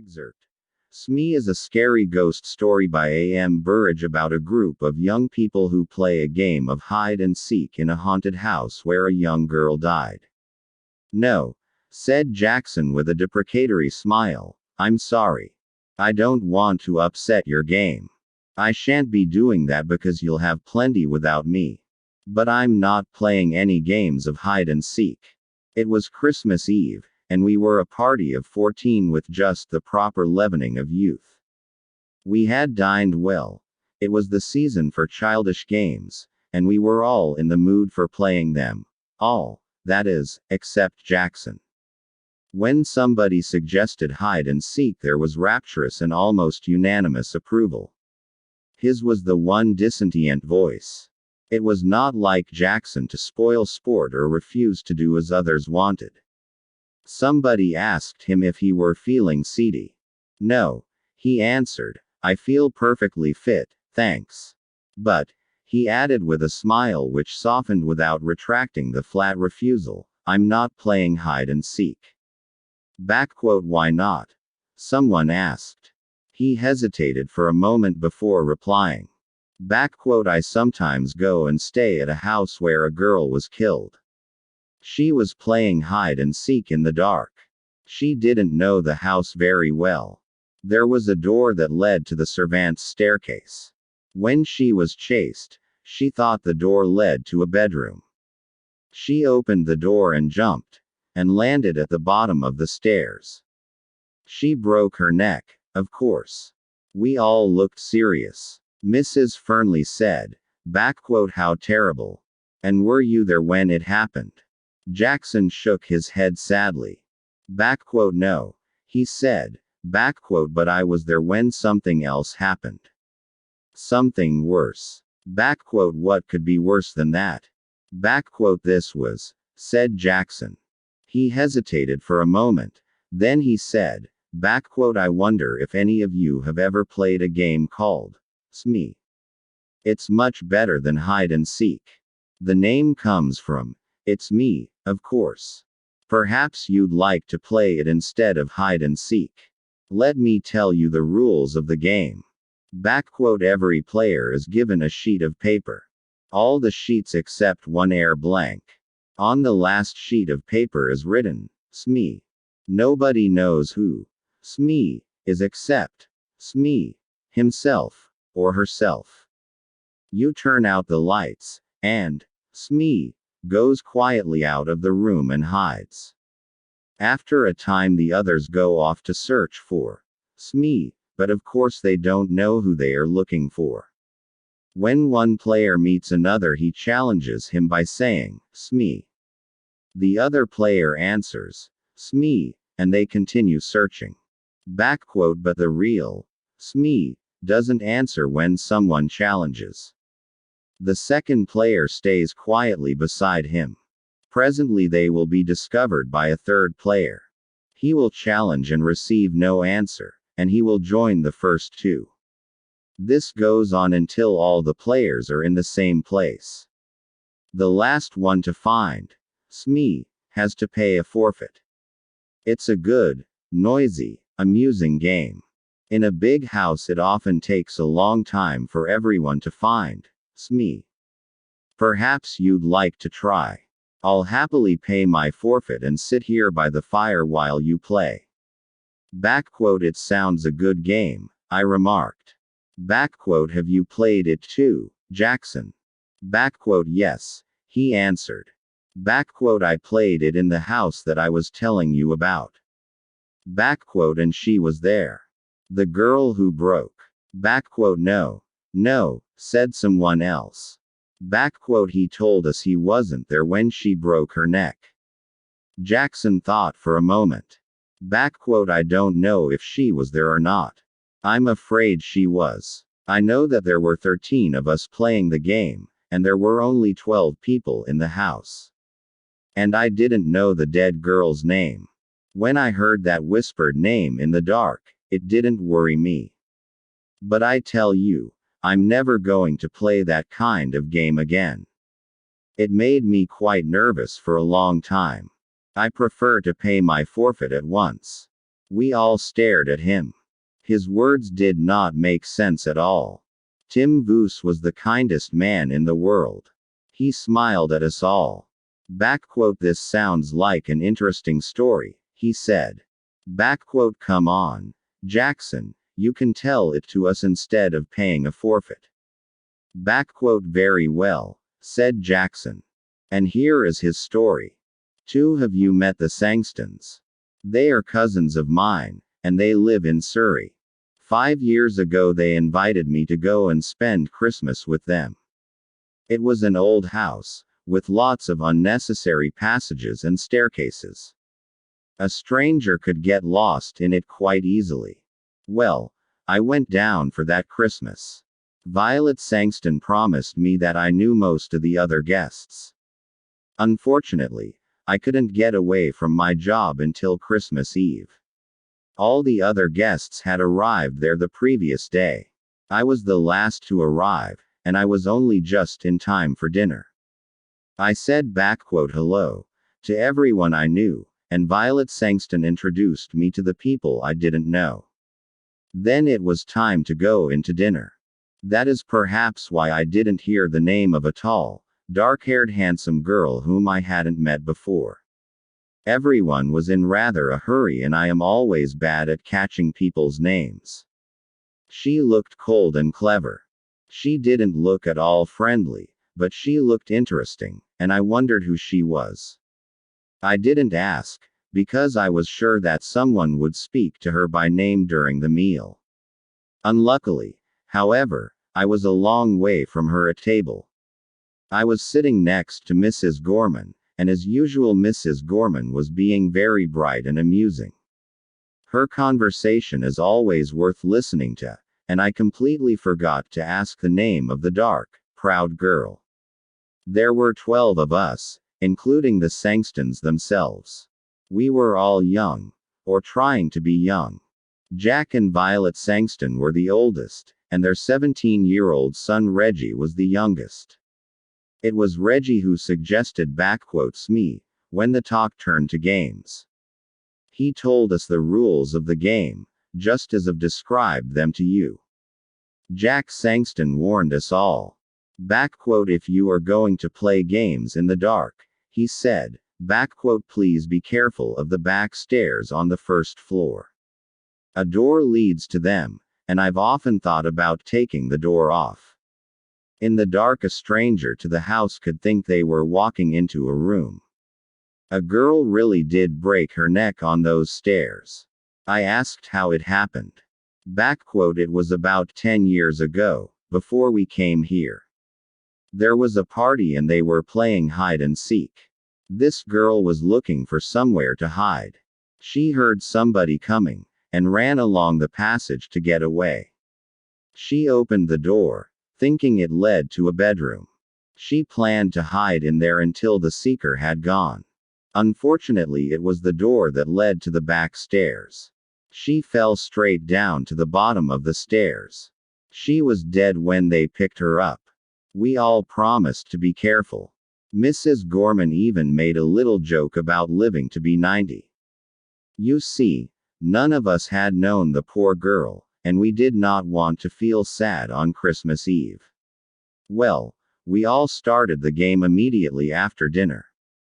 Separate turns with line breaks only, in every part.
Excerpt. Smee is a scary ghost story by A.M. Burrage about a group of young people who play a game of hide and seek in a haunted house where a young girl died. No, said Jackson with a deprecatory smile. I'm sorry. I don't want to upset your game. I shan't be doing that because you'll have plenty without me. But I'm not playing any games of hide and seek. It was Christmas Eve, and we were a party of 14 with just the proper leavening of youth. We had dined well. It was the season for childish games, and we were all in the mood for playing them. All, that is, except Jackson. When somebody suggested hide and seek, there was rapturous and almost unanimous approval. His was the one dissentient voice. It was not like Jackson to spoil sport or refuse to do as others wanted. Somebody asked him if he were feeling seedy. No, he answered, I feel perfectly fit, thanks. But, he added with a smile which softened without retracting the flat refusal, I'm not playing hide and seek. Why not? Someone asked. He hesitated for a moment before replying. I sometimes go and stay at a house where a girl was killed. She was playing hide and seek in the dark. She didn't know the house very well. There was a door that led to the servants' staircase. When she was chased, she thought the door led to a bedroom. She opened the door and jumped, and landed at the bottom of the stairs. She broke her neck, of course. We all looked serious. Mrs. Fernley said, how terrible. And were you there when it happened? Jackson shook his head sadly. No, he said, but I was there when something else happened. Something worse. What could be worse than that? This was, said Jackson. He hesitated for a moment, then he said, I wonder if any of you have ever played a game called Smee. It's much better than hide and seek. The name comes from, it's me, of course. Perhaps you'd like to play it instead of hide and seek. Let me tell you the rules of the game. Every player is given a sheet of paper. All the sheets except one are blank. On the last sheet of paper is written, Smee. Nobody knows who Smee is except Smee himself or herself. You turn out the lights, and Smee goes quietly out of the room and hides. After a time the others go off to search for Smee, but of course they don't know who they are looking for. When one player meets another he challenges him by saying, Smee. The other player answers, Smee, and they continue searching. But the real Smee doesn't answer when someone challenges. The second player stays quietly beside him. Presently they will be discovered by a third player. He will challenge and receive no answer, and he will join the first two. This goes on until all the players are in the same place. The last one to find Smee has to pay a forfeit. It's a good, noisy, amusing game. In a big house it often takes a long time for everyone to find Smee. Perhaps you'd like to try. I'll happily pay my forfeit and sit here by the fire while you play. It sounds a good game, I remarked. Have you played it too, Jackson? Yes, he answered. I played it in the house that I was telling you about. And she was there. The girl who broke. No, said someone else. He told us he wasn't there when she broke her neck. Jackson thought for a moment. I don't know if she was there or not. I'm afraid she was. I know that there were 13 of us playing the game, and there were only 12 people in the house. And I didn't know the dead girl's name. When I heard that whispered name in the dark, it didn't worry me. But I tell you, I'm never going to play that kind of game again. It made me quite nervous for a long time. I prefer to pay my forfeit at once. We all stared at him. His words did not make sense at all. Tim Voos was the kindest man in the world. He smiled at us all. This sounds like an interesting story, he said. Come on, Jackson, you can tell it to us instead of paying a forfeit. Very well, said Jackson. And here is his story. Have you met the Sangstons? They are cousins of mine, and they live in Surrey. 5 years ago they invited me to go and spend Christmas with them. It was an old house, with lots of unnecessary passages and staircases. A stranger could get lost in it quite easily. Well, I went down for that Christmas. Violet Sangston promised me that I knew most of the other guests. Unfortunately, I couldn't get away from my job until Christmas Eve. All the other guests had arrived there the previous day. I was the last to arrive, and I was only just in time for dinner. I said hello to everyone I knew, and Violet Sangston introduced me to the people I didn't know. Then it was time to go into dinner. That is perhaps why I didn't hear the name of a tall, dark-haired handsome girl whom I hadn't met before. Everyone was in rather a hurry and I am always bad at catching people's names. She looked cold and clever. She didn't look at all friendly, but she looked interesting, and I wondered who she was. I didn't ask, because I was sure that someone would speak to her by name during the meal. Unluckily, however, I was a long way from her at table. I was sitting next to Mrs. Gorman, and as usual Mrs. Gorman was being very bright and amusing. Her conversation is always worth listening to, and I completely forgot to ask the name of the dark, proud girl. There were 12 of us, including the Sangstons themselves. We were all young, or trying to be young. Jack and Violet Sangston were the oldest, and their 17-year-old son Reggie was the youngest. It was Reggie who suggested me, when the talk turned to games. He told us the rules of the game, just as I've described them to you. Jack Sangston warned us all. If you are going to play games in the dark, he said, please be careful of the back stairs on the first floor. A door leads to them, and I've often thought about taking the door off. In the dark, a stranger to the house could think they were walking into a room. A girl really did break her neck on those stairs. I asked how it happened. It was about 10 years ago, before we came here. There was a party and they were playing hide and seek. This girl was looking for somewhere to hide. She heard somebody coming, and ran along the passage to get away. She opened the door, thinking it led to a bedroom. She planned to hide in there until the seeker had gone. Unfortunately, it was the door that led to the back stairs. She fell straight down to the bottom of the stairs. She was dead when they picked her up. We all promised to be careful. Mrs. Gorman even made a little joke about living to be 90. You see, none of us had known the poor girl, and we did not want to feel sad on Christmas Eve. Well, we all started the game immediately after dinner.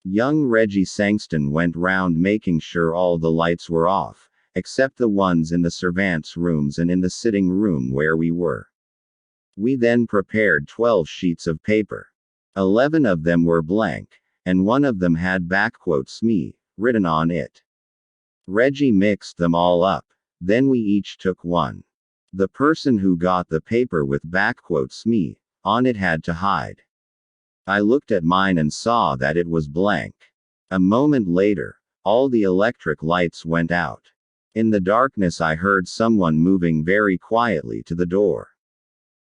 Young Reggie Sangston went round making sure all the lights were off, except the ones in the servants' rooms and in the sitting room where we were. We then prepared 12 sheets of paper. 11 of them were blank, and one of them had me written on it. Reggie mixed them all up, then we each took one. The person who got the paper with me on it had to hide. I looked at mine and saw that it was blank. A moment later, all the electric lights went out. In the darkness I heard someone moving very quietly to the door.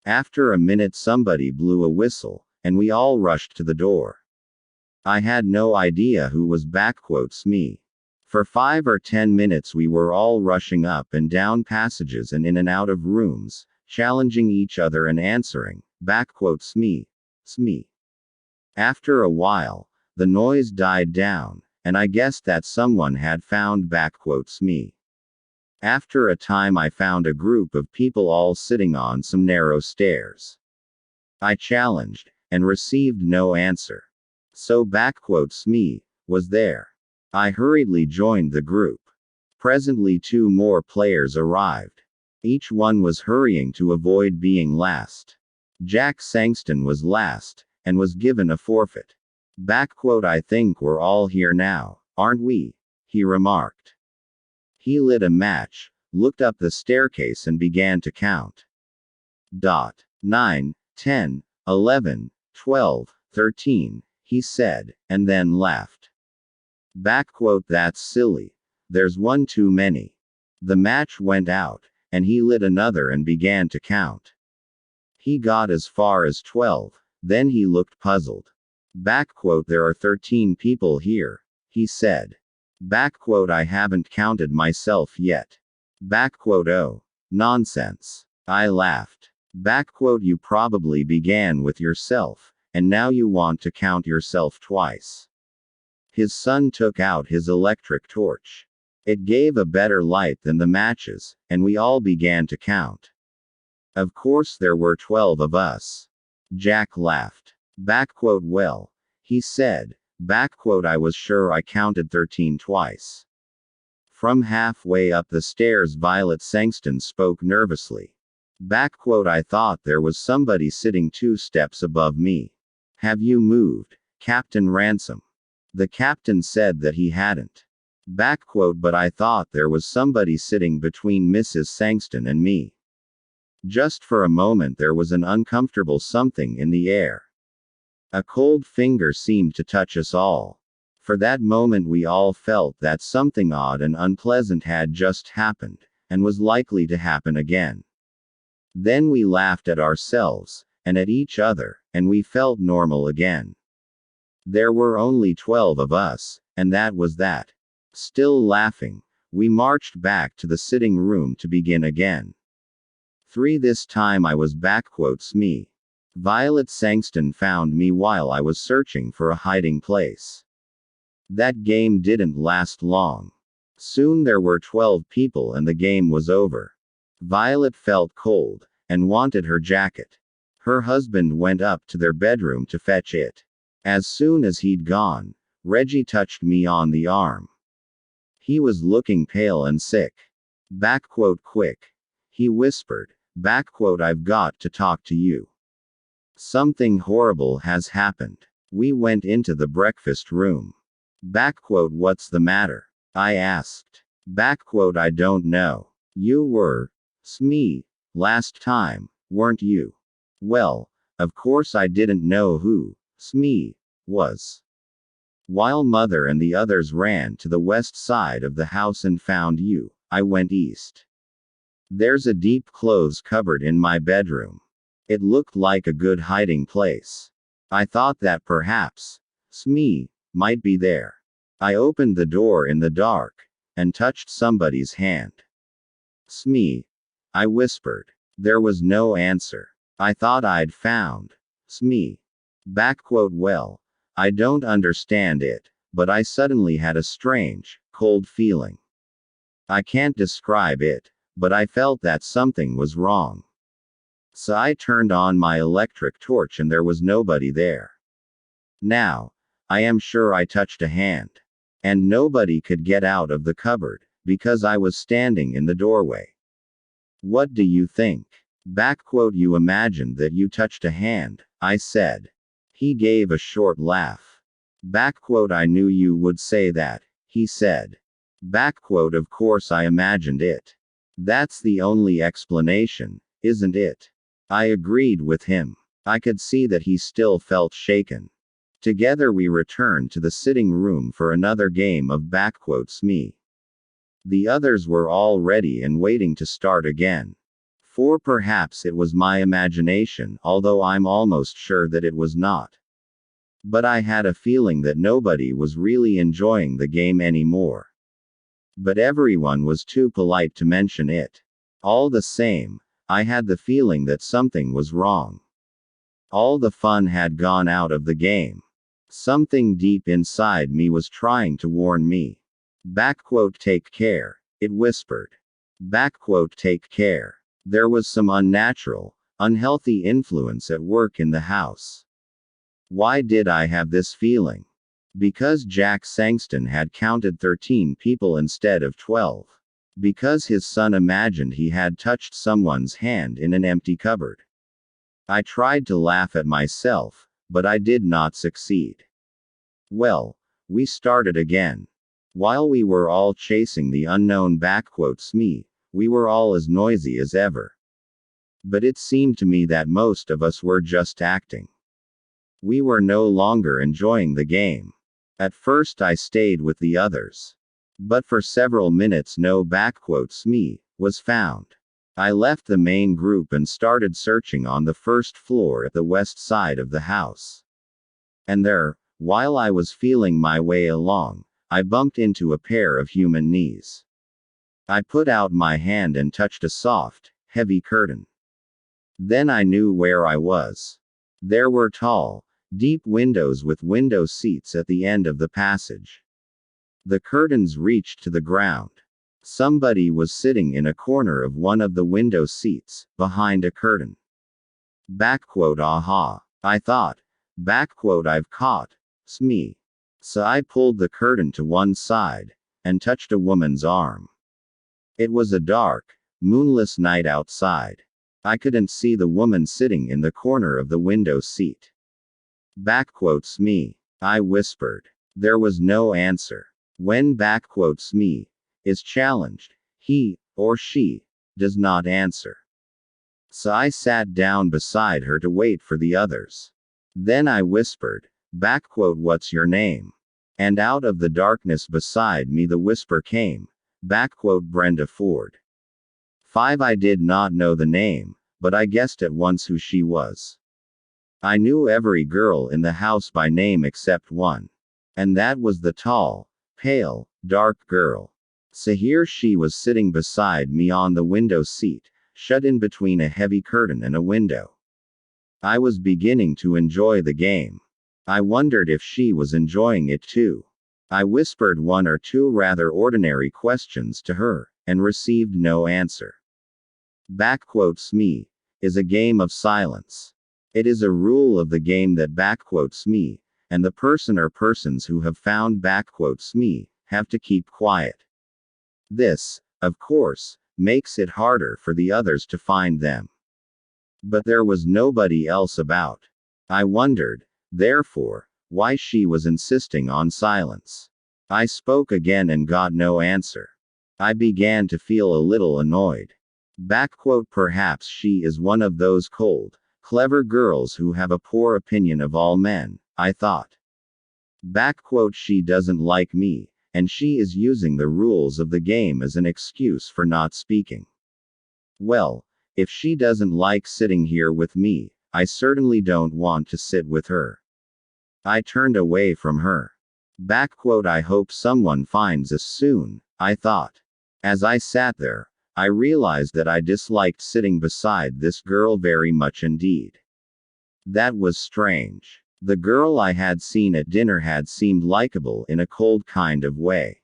After a minute somebody blew a whistle, and we all rushed to the door. I had no idea who was me. For 5 or 10 minutes we were all rushing up and down passages and in and out of rooms, challenging each other and answering, me. After a while, the noise died down, and I guessed that someone had found me. After a time I found a group of people all sitting on some narrow stairs. I challenged, and received no answer. So me was there. I hurriedly joined the group. Presently 2 more players arrived. Each one was hurrying to avoid being last. Jack Sangston was last, and was given a forfeit. I think we're all here now, aren't we? He remarked. He lit a match, looked up the staircase and began to count. 9, 10, 11, 12, 13, he said, and then laughed. That's silly. There's one too many. The match went out, and he lit another and began to count. He got as far as 12, then he looked puzzled. There are 13 people here, he said. I haven't counted myself yet. Oh. Nonsense. I laughed. You probably began with yourself, and now you want to count yourself twice. His son took out his electric torch. It gave a better light than the matches, and we all began to count. Of course there were 12 of us. Jack laughed. Well, he said. I was sure I counted 13 twice. From halfway up the stairs Violet Sangston spoke nervously. I thought there was somebody sitting 2 steps above me. Have you moved, Captain Ransom? The captain said that he hadn't. But I thought there was somebody sitting between Mrs. Sangston and me. Just for a moment there was an uncomfortable something in the air. A cold finger seemed to touch us all. For that moment we all felt that something odd and unpleasant had just happened, and was likely to happen again. Then we laughed at ourselves, and at each other, and we felt normal again. There were only 12 of us, and that was that. Still laughing, we marched back to the sitting room to begin again. 3 This time I was me. Violet Sangston found me while I was searching for a hiding place. That game didn't last long. Soon there were 12 people and the game was over. Violet felt cold, and wanted her jacket. Her husband went up to their bedroom to fetch it. As soon as he'd gone, Reggie touched me on the arm. He was looking pale and sick. Quick. He whispered. I've got to talk to you. Something horrible has happened. We went into the breakfast room. What's the matter? I asked. I don't know. You were me last time, weren't you? Well, of course I didn't know who me was. While Mother and the others ran to the west side of the house and found you, I went east. There's a deep clothes cupboard in my bedroom. It looked like a good hiding place. I thought that perhaps me might be there. I opened the door in the dark, and touched somebody's hand. Me, I whispered. There was no answer. I thought I'd found me. Well, I don't understand it, but I suddenly had a strange, cold feeling. I can't describe it, but I felt that something was wrong. So I turned on my electric torch and there was nobody there. Now, I am sure I touched a hand. And nobody could get out of the cupboard, because I was standing in the doorway. What do you think? You imagined that you touched a hand, I said. He gave a short laugh. I knew you would say that, he said. Of course I imagined it. That's the only explanation, isn't it? I agreed with him. I could see that he still felt shaken. Together we returned to the sitting room for another game of me. The others were all ready and waiting to start again. For perhaps it was my imagination, although I'm almost sure that it was not. But I had a feeling that nobody was really enjoying the game anymore. But everyone was too polite to mention it. All the same, I had the feeling that something was wrong. All the fun had gone out of the game. Something deep inside me was trying to warn me. Take care, it whispered. Take care. There was some unnatural, unhealthy influence at work in the house. Why did I have this feeling? Because Jack Sangston had counted 13 people instead of 12. Because his son imagined he had touched someone's hand in an empty cupboard. I tried to laugh at myself, but I did not succeed. Well, we started again. While we were all chasing the unknown me, we were all as noisy as ever. But it seemed to me that most of us were just acting. We were no longer enjoying the game. At first I stayed with the others. But for several minutes no me was found. I left the main group and started searching on the first floor at the west side of the house. And there, while I was feeling my way along, I bumped into a pair of human knees. I put out my hand and touched a soft, heavy curtain. Then I knew where I was. There were tall, deep windows with window seats at the end of the passage. The curtains reached to the ground. Somebody was sitting in a corner of one of the window seats, behind a curtain. Aha, I thought. I've caught me. So I pulled the curtain to one side, and touched a woman's arm. It was a dark, moonless night outside. I couldn't see the woman sitting in the corner of the window seat. Me. I whispered. There was no answer. When me is challenged, he, or she, does not answer. So I sat down beside her to wait for the others. Then I whispered, what's your name? And out of the darkness beside me the whisper came, Brenda Ford. 5. I did not know the name, but I guessed at once who she was. I knew every girl in the house by name except one. And that was the tall, pale, dark girl. So here she was sitting beside me on the window seat, shut in between a heavy curtain and a window. I was beginning to enjoy the game. I wondered if she was enjoying it too. I whispered one or two rather ordinary questions to her, and received no answer. Me is a game of silence. It is a rule of the game that me, and the person or persons who have found me, have to keep quiet. This, of course, makes it harder for the others to find them. But there was nobody else about. I wondered, therefore, why she was insisting on silence. I spoke again and got no answer. I began to feel a little annoyed. Perhaps she is one of those cold, clever girls who have a poor opinion of all men, I thought. She doesn't like me, and she is using the rules of the game as an excuse for not speaking. Well, if she doesn't like sitting here with me, I certainly don't want to sit with her. I turned away from her. I hope someone finds us soon, I thought. As I sat there, I realized that I disliked sitting beside this girl very much indeed. That was strange. The girl I had seen at dinner had seemed likable in a cold kind of way.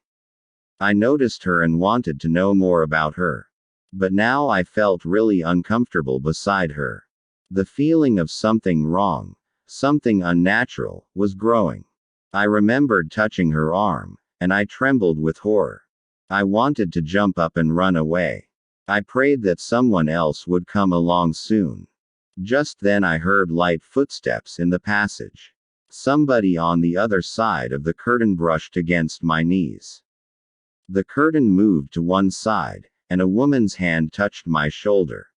I noticed her and wanted to know more about her. But now I felt really uncomfortable beside her. The feeling of something wrong, something unnatural, was growing. I remembered touching her arm, and I trembled with horror. I wanted to jump up and run away. I prayed that someone else would come along soon. Just then I heard light footsteps in the passage. Somebody on the other side of the curtain brushed against my knees. The curtain moved to one side, and a woman's hand touched my shoulder.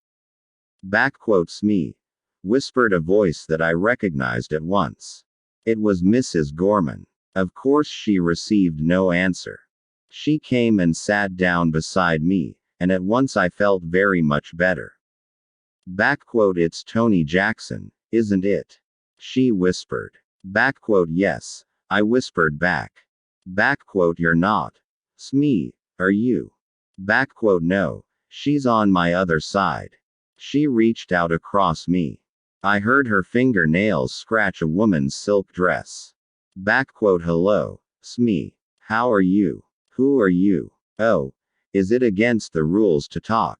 Me, whispered a voice that I recognized at once. It was Mrs. Gorman. Of course she received no answer. She came and sat down beside me, and at once I felt very much better. It's Tony Jackson, isn't it? She whispered. Yes, I whispered back. You're not. Smee, are you? No, she's on my other side. She reached out across me. I heard her fingernails scratch a woman's silk dress. Hello, Smee. How are you? Who are you? Oh, Is it against the rules to talk?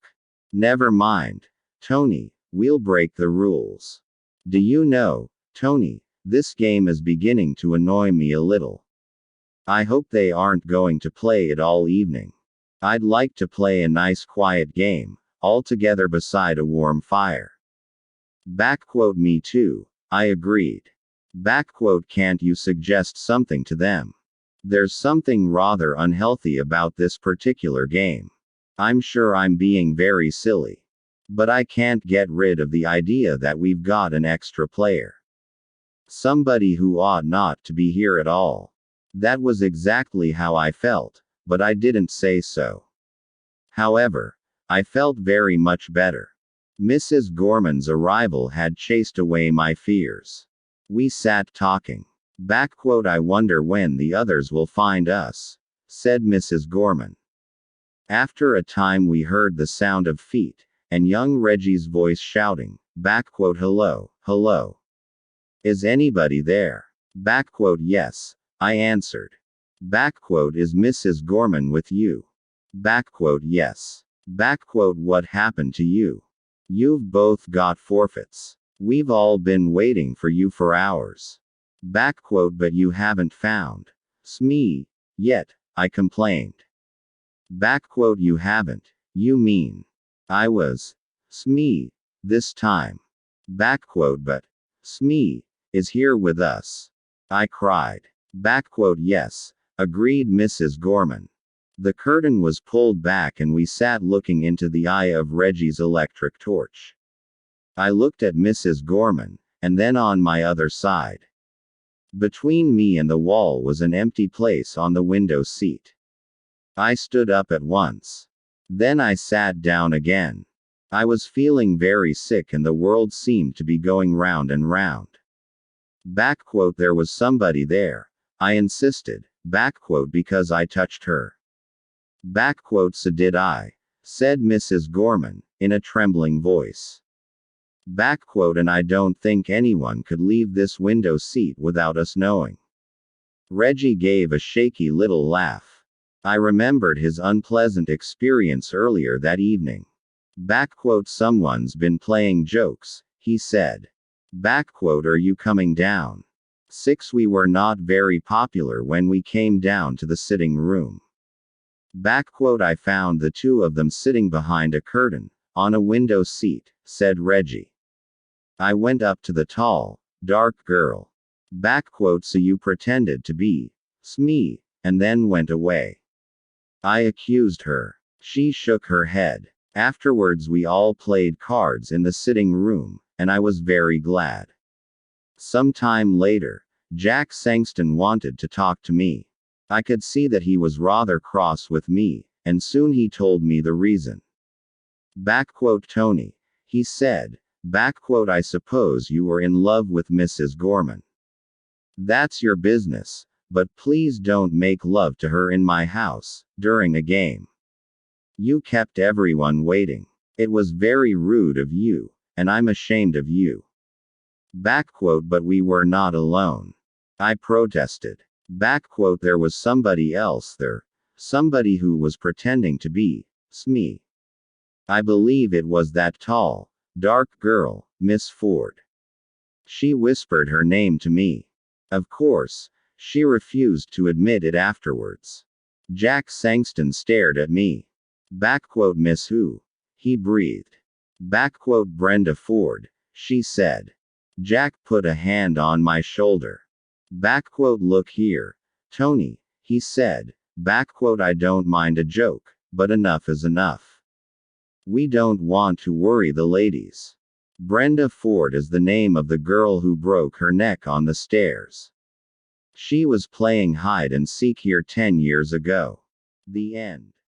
Never mind. Tony, we'll break the rules. Do you know, Tony, this game is beginning to annoy me a little. I hope they aren't going to play it all evening. I'd like to play a nice quiet game, all together beside a warm fire. Me too, I agreed. Can't you suggest something to them? There's something rather unhealthy about this particular game. I'm sure I'm being very silly. But I can't get rid of the idea that we've got an extra player. Somebody who ought not to be here at all. That was exactly how I felt, but I didn't say so. However, I felt very much better. Mrs. Gorman's arrival had chased away my fears. We sat talking. I wonder when the others will find us, said Mrs. Gorman. After a time we heard the sound of feet, and young Reggie's voice shouting, hello, hello. Is anybody there? Yes, I answered. Is Mrs. Gorman with you? Yes. What happened to you? You've both got forfeits. We've all been waiting for you for hours. But you haven't found me yet, I complained. You haven't, you mean. I was Smee this time. But Smee is here with us. I cried. Yes, agreed Mrs. Gorman. The curtain was pulled back and we sat looking into the eye of Reggie's electric torch. I looked at Mrs. Gorman, and then on my other side. Between me and the wall was an empty place on the window seat. I stood up at once. Then I sat down again. I was feeling very sick and the world seemed to be going round and round. There was somebody there, I insisted, because I touched her. So did I, said Mrs. Gorman, in a trembling voice. And I don't think anyone could leave this window seat without us knowing. Reggie gave a shaky little laugh. I remembered his unpleasant experience earlier that evening. Someone's been playing jokes, he said. Are you coming down? 6 We were not very popular when we came down to the sitting room. I found the two of them sitting behind a curtain, on a window seat, said Reggie. I went up to the tall, dark girl. So you pretended to be Smee, and then went away. I accused her. She shook her head. Afterwards we all played cards in the sitting room, and I was very glad. Some time later, Jack Sangston wanted to talk to me. I could see that he was rather cross with me, and soon he told me the reason. Tony, he said, I suppose you were in love with Mrs. Gorman. That's your business, but please don't make love to her in my house, during a game. You kept everyone waiting. It was very rude of you, and I'm ashamed of you. But we were not alone. I protested. There was somebody else there, somebody who was pretending to be Smee. I believe it was that tall, dark girl, Miss Ford. She whispered her name to me. Of course, she refused to admit it afterwards. Jack Sangston stared at me. Miss who? He breathed. Brenda Ford, she said. Jack put a hand on my shoulder. Look here, Tony, he said. I don't mind a joke, but enough is enough. We don't want to worry the ladies. Brenda Ford is the name of the girl who broke her neck on the stairs. She was playing hide and seek here 10 years ago. The end.